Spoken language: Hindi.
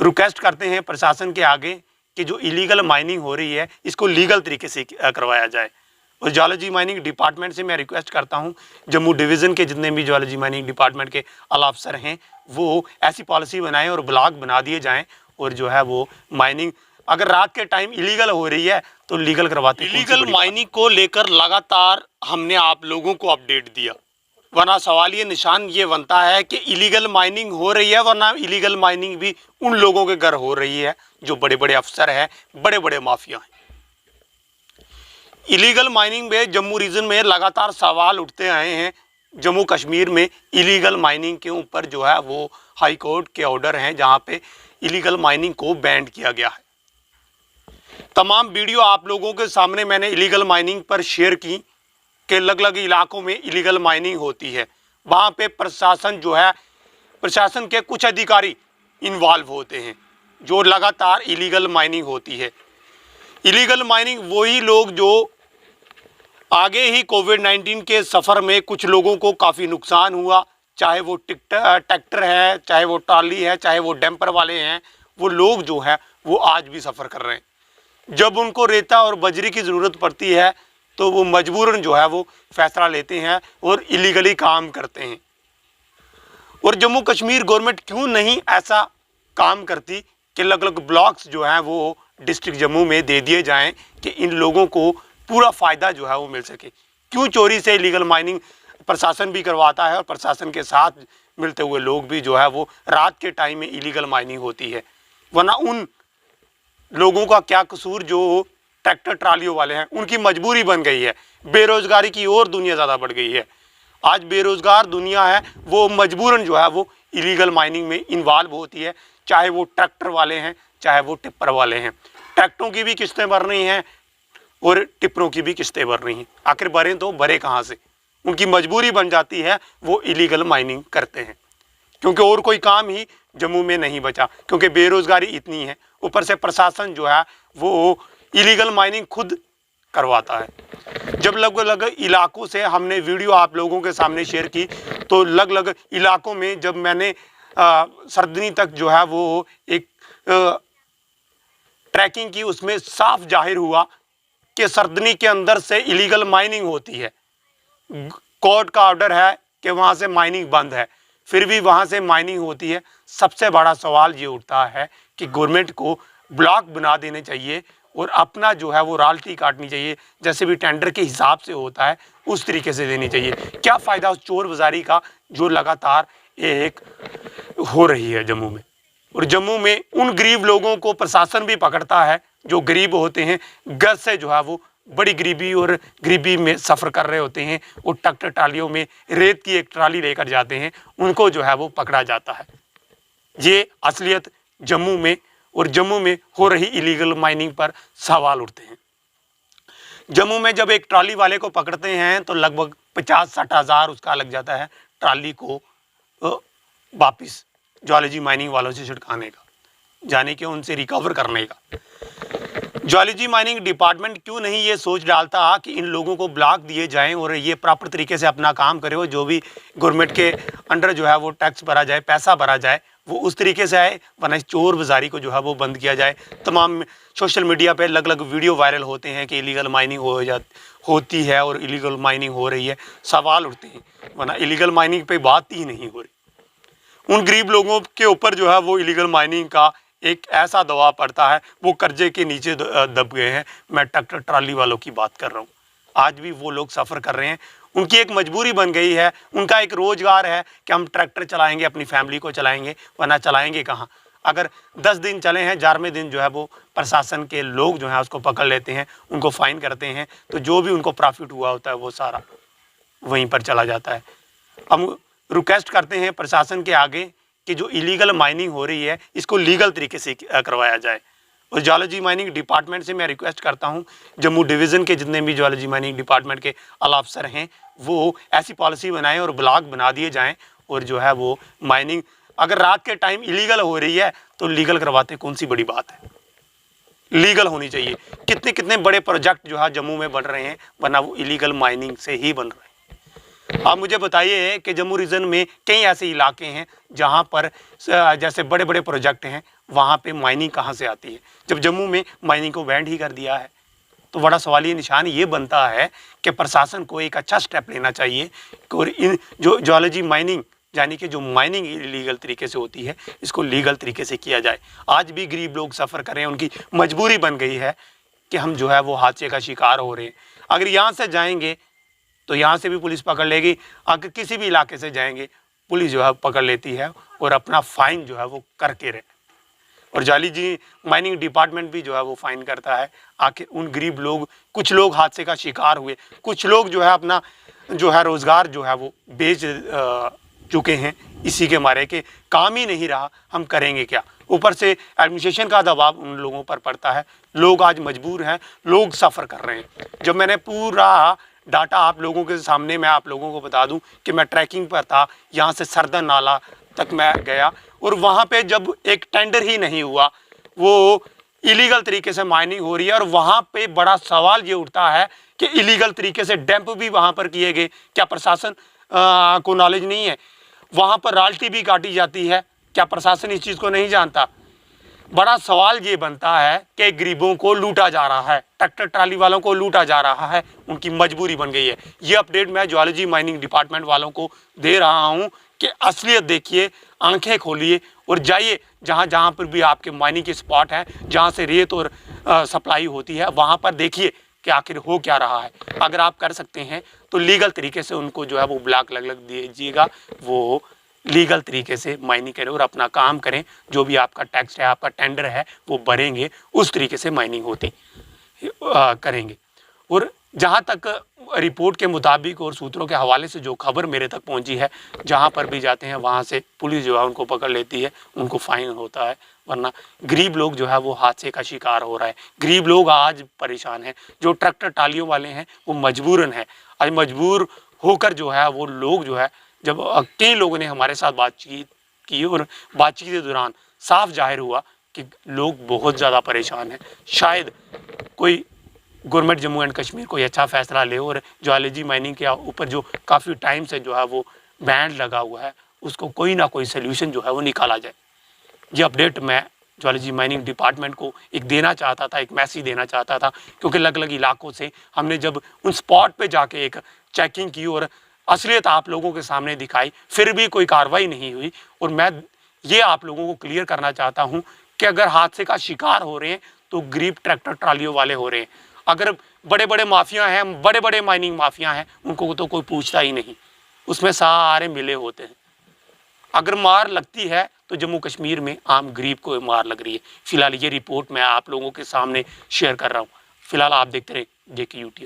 रिक्वेस्ट करते हैं प्रशासन के आगे कि जो इलीगल माइनिंग हो रही है इसको लीगल तरीके से करवाया जाए। और ज्वालजी माइनिंग डिपार्टमेंट से मैं रिक्वेस्ट करता हूं, जम्मू डिवीज़न के जितने भी ज्वालजी माइनिंग डिपार्टमेंट के आला अफसर हैं वो ऐसी पॉलिसी बनाएं और ब्लॉक बना दिए जाएं, और जो है वो माइनिंग अगर रात के टाइम इलीगल हो रही है तो लीगल करवाते हैं। इलीगल माइनिंग को लेकर लगातार हमने आप लोगों को अपडेट दिया, वरना सवाल ये निशान ये बनता है कि इलीगल माइनिंग हो रही है, वरना इलीगल माइनिंग भी उन लोगों के घर हो रही है जो बड़े बड़े अफसर हैं, बड़े बड़े माफिया हैं। इलीगल माइनिंग में जम्मू रीजन में लगातार सवाल उठते आए हैं। जम्मू कश्मीर में इलीगल माइनिंग के ऊपर जो है वो हाई कोर्ट के ऑर्डर हैं जहां पे इलीगल माइनिंग को बैन किया गया है। तमाम वीडियो आप लोगों के सामने मैंने इलीगल माइनिंग पर शेयर की कि अलग अलग इलाकों में इलीगल माइनिंग होती है, वहाँ पे प्रशासन जो है, प्रशासन के कुछ अधिकारी इन्वॉल्व होते हैं जो लगातार इलीगल माइनिंग होती है। इलीगल माइनिंग वही लोग जो आगे ही कोविड-19 के सफ़र में कुछ लोगों को काफ़ी नुकसान हुआ, चाहे वो ट्रैक्टर है, चाहे वो ट्राली है, चाहे वो डैम्पर वाले हैं, वो लोग जो है वो आज भी सफ़र कर रहे हैं। जब उनको रेता और बजरी की ज़रूरत पड़ती है तो वो मजबूरन जो है वो फैसला लेते हैं और इलीगली काम करते हैं। और जम्मू कश्मीर गवर्नमेंट क्यों नहीं ऐसा काम करती कि अलग अलग ब्लॉक्स जो हैं वो डिस्ट्रिक्ट जम्मू में दे दिए जाएं कि इन लोगों को पूरा फ़ायदा जो है वो मिल सके। क्यों चोरी से इलीगल माइनिंग प्रशासन भी करवाता है और प्रशासन के साथ मिलते हुए लोग भी जो है वो रात के टाइम में इलीगल माइनिंग होती है, वरना उन लोगों का क्या कसूर जो ट्रैक्टर ट्रालियों वाले हैं, उनकी मजबूरी बन गई है। बेरोज़गारी की और दुनिया ज़्यादा बढ़ गई है। आज बेरोज़गार दुनिया है वो मजबूरन जो है वो इलीगल माइनिंग में इन्वॉल्व होती है, चाहे वो ट्रैक्टर वाले हैं चाहे वो टिप्पर वाले हैं। ट्रैक्टरों की भी किस्तें भर रही हैं और टिप्परों की भी किस्तें भर रही हैं। आखिर भरें तो भरे कहाँ से? उनकी मजबूरी बन जाती है, वो इलीगल माइनिंग करते हैं क्योंकि और कोई काम ही जम्मू में नहीं बचा, क्योंकि बेरोज़गारी इतनी है। ऊपर से प्रशासन जो है वो इलीगल माइनिंग खुद करवाता है। जब अलग अलग इलाकों से हमने वीडियो आप लोगों के सामने शेयर की तो अलग अलग इलाकों में जब मैंने सरदनी तक जो है वो एक ट्रैकिंग की, उसमें साफ जाहिर हुआ कि सरदनी के अंदर से इलीगल माइनिंग होती है। कोर्ट का ऑर्डर है कि वहाँ से माइनिंग बंद है, फिर भी वहाँ से माइनिंग होती है। सबसे बड़ा सवाल ये उठता है कि गवर्नमेंट को ब्लॉक बना देने चाहिए और अपना जो है वो रॉयल्टी काटनी चाहिए, जैसे भी टेंडर के हिसाब से होता है उस तरीके से देनी चाहिए। क्या फ़ायदा उस चोर बाजारी का जो लगातार एक हो रही है जम्मू में। और जम्मू में उन गरीब लोगों को प्रशासन भी पकड़ता है जो गरीब होते हैं, घर से जो है वो बड़ी गरीबी और गरीबी में सफ़र कर रहे होते हैं और ट्रैक्टर ट्रालियों में रेत की एक ट्राली लेकर जाते हैं, उनको जो है वो पकड़ा जाता है। ये असलियत जम्मू में और जम्मू में हो रही इलीगल माइनिंग पर सवाल उठते हैं। जम्मू में जब एक ट्राली वाले को पकड़ते हैं तो लगभग 50-60 हज़ार उसका लग जाता है ट्राली को वापिस ज्वालजी माइनिंग वालों से छिड़काने का, जाने के उनसे रिकवर करने का। ज्वालजी माइनिंग डिपार्टमेंट क्यों नहीं ये सोच डालता कि इन लोगों को ब्लॉक दिए जाएं और ये प्रॉपर तरीके से अपना काम करे, जो भी गवर्नमेंट के अंडर जो है वो टैक्स भरा जाए, पैसा भरा जाए, वो उस तरीके से आए, वरना चोर बाजारी को जो है वो बंद किया जाए। तमाम सोशल मीडिया पे अलग अलग वीडियो वायरल होते हैं कि इलीगल माइनिंग होती है और इलीगल माइनिंग हो रही है, सवाल उठते हैं, वरना इलीगल माइनिंग पे बात ही नहीं हो रही। उन गरीब लोगों के ऊपर जो है वो इलीगल माइनिंग का एक ऐसा दबाव पड़ता है, वो कर्जे के नीचे दब गए हैं। मैं ट्रैक्टर ट्राली वालों की बात कर रहा हूँ, आज भी वो लोग सफ़र कर रहे हैं, उनकी एक मजबूरी बन गई है, उनका एक रोज़गार है कि हम ट्रैक्टर चलाएंगे, अपनी फैमिली को चलाएंगे, वरना चलाएंगे कहाँ। अगर 10 दिन चले हैं, 11वें दिन जो है वो प्रशासन के लोग जो हैं उसको पकड़ लेते हैं, उनको फ़ाइन करते हैं, तो जो भी उनको प्रॉफिट हुआ होता है वो सारा वहीं पर चला जाता है। हम रिक्वेस्ट करते हैं प्रशासन के आगे कि जो इलीगल माइनिंग हो रही है इसको लीगल तरीके से करवाया जाए। और ज्वालजी माइनिंग डिपार्टमेंट से मैं रिक्वेस्ट करता हूं, जम्मू डिवीज़न के जितने भी ज्वालजी माइनिंग डिपार्टमेंट के आला अफसर हैं वो ऐसी पॉलिसी बनाएं और ब्लॉक बना दिए जाएं, और जो है वो माइनिंग अगर रात के टाइम इलीगल हो रही है तो लीगल करवाते कौन सी बड़ी बात है, लीगल होनी चाहिए। कितने कितने बड़े प्रोजेक्ट जो है जम्मू में बन रहे हैं, वरना वो इलीगल माइनिंग से ही बन रहे हैं। आप मुझे बताइए कि जम्मू रीजन में कई ऐसे इलाके हैं जहां पर जैसे बड़े बड़े प्रोजेक्ट हैं वहाँ पे माइनिंग कहाँ से आती है, जब जम्मू में माइनिंग को बैंड ही कर दिया है। तो बड़ा सवालिया निशान ये बनता है कि प्रशासन को एक अच्छा स्टेप लेना चाहिए और इन जो जियोलॉजी माइनिंग यानी कि जो माइनिंग इलीगल तरीके से होती है इसको लीगल तरीके से किया जाए। आज भी गरीब लोग सफ़र कर रहे हैं, उनकी मजबूरी बन गई है कि हम जो है वो हादसे का शिकार हो रहे हैं। अगर यहाँ से जाएंगे तो यहाँ से भी पुलिस पकड़ लेगी, अगर किसी भी इलाके से जाएंगे पुलिस जो है पकड़ लेती है और अपना फ़ाइन जो है वो करके रहे। और जियोलॉजी माइनिंग डिपार्टमेंट भी जो है वो फाइन करता है। आखिर उन गरीब लोग, कुछ लोग हादसे का शिकार हुए, कुछ लोग जो है अपना जो है रोज़गार जो है वो बेच चुके हैं इसी के मारे के काम ही नहीं रहा, हम करेंगे क्या। ऊपर से एडमिनिस्ट्रेशन का दबाव उन लोगों पर पड़ता है, लोग आज मजबूर हैं, लोग सफ़र कर रहे हैं। जब मैंने पूरा डाटा आप लोगों के सामने मैं आप लोगों को बता दूं कि मैं ट्रैकिंग पर था, यहाँ से सरदन नाला तक मैं गया और वहाँ पे जब एक टेंडर ही नहीं हुआ, वो इलीगल तरीके से माइनिंग हो रही है। और वहाँ पे बड़ा सवाल ये उठता है कि इलीगल तरीके से डैम्प भी वहाँ पर किए गए, क्या प्रशासन को नॉलेज नहीं है? वहाँ पर रॉयल्टी भी काटी जाती है, क्या प्रशासन इस चीज़ को नहीं जानता? बड़ा सवाल ये बनता है कि गरीबों को लूटा जा रहा है, ट्रैक्टर ट्राली वालों को लूटा जा रहा है, उनकी मजबूरी बन गई है। ये अपडेट मैं जियोलॉजी माइनिंग डिपार्टमेंट वालों को दे रहा हूँ कि असलियत देखिए, आंखें खोलिए और जाइए जहाँ जहाँ पर भी आपके माइनिंग के स्पॉट हैं, जहाँ से रेत और सप्लाई होती है, वहाँ पर देखिए कि आखिर हो क्या रहा है। अगर आप कर सकते हैं तो लीगल तरीके से उनको जो है वो ब्लॉक लग दीजिएगा, वो लीगल तरीके से माइनिंग करें और अपना काम करें। जो भी आपका टैक्स है, आपका टेंडर है, वो भरेंगे, उस तरीके से माइनिंग होती करेंगे। और जहाँ तक रिपोर्ट के मुताबिक और सूत्रों के हवाले से जो खबर मेरे तक पहुँची है, जहाँ पर भी जाते हैं वहाँ से पुलिस जो है उनको पकड़ लेती है, उनको फ़ाइन होता है। वरना गरीब लोग जो है वो हादसे का शिकार हो रहा है। गरीब लोग आज परेशान हैं, जो ट्रैक्टर टालियों वाले हैं वो मजबूरन है, आज मजबूर होकर जो है वो लोग जो है, जब कई लोगों ने हमारे साथ बातचीत की और बातचीत के दौरान साफ जाहिर हुआ कि लोग बहुत ज़्यादा परेशान हैं। शायद कोई गवर्नमेंट जम्मू एंड कश्मीर कोई अच्छा फैसला ले और जियोलॉजी माइनिंग के ऊपर जो काफ़ी टाइम से जो है वो बैन लगा हुआ है, उसको कोई ना कोई सल्यूशन जो है वो निकाला जाए। ये अपडेट मैं जियोलॉजी माइनिंग डिपार्टमेंट को एक देना चाहता था, एक मैसेज देना चाहता था, क्योंकि अलग अलग इलाकों से हमने जब उन स्पॉट पे जाके एक चेकिंग की और असलियत आप लोगों के सामने दिखाई, फिर भी कोई कार्रवाई नहीं हुई। और मैं ये आप लोगों को क्लियर करना चाहता हूँ कि अगर हादसे का शिकार हो रहे हैं तो गरीब ट्रैक्टर ट्रालियों वाले हो रहे हैं। अगर बड़े बड़े माफिया हैं, बड़े बड़े माइनिंग माफिया हैं, उनको तो कोई पूछता ही नहीं, उसमें सारे मिले होते हैं। अगर मार लगती है तो जम्मू कश्मीर में आम गरीब को मार लग रही है। फिलहाल ये रिपोर्ट मैं आप लोगों के सामने शेयर कर रहा हूँ। फिलहाल आप देखते रहे JK यूट्यूब।